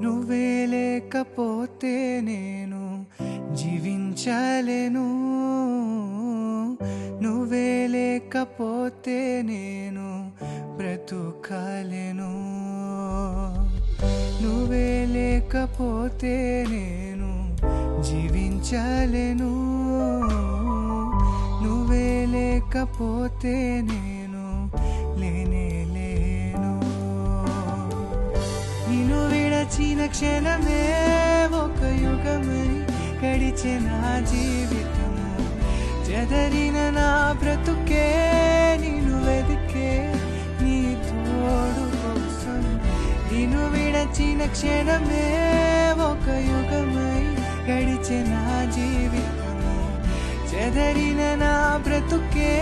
నువ్వే లేకపోతే నేను జీవించలేను, నువ్వే లేకపోతే నేను బ్రతుకలేను, నువ్వే లేకపోతే నేను జీవించలేను, నువ్వే లేకపోతే నేను లేనే లేను. నిన్ను విడచిన క్షణమే ఒక యుగమై గడిచే నా జీవితము, చెదరిన నా బ్రతుకే నిన్ను వెదికే నీ తోడు కోసం. నిన్ను విడచిన క్షణమే ఒక యుగమై గడిచే నా జీవితము, చెదరిన నా బ్రతుకే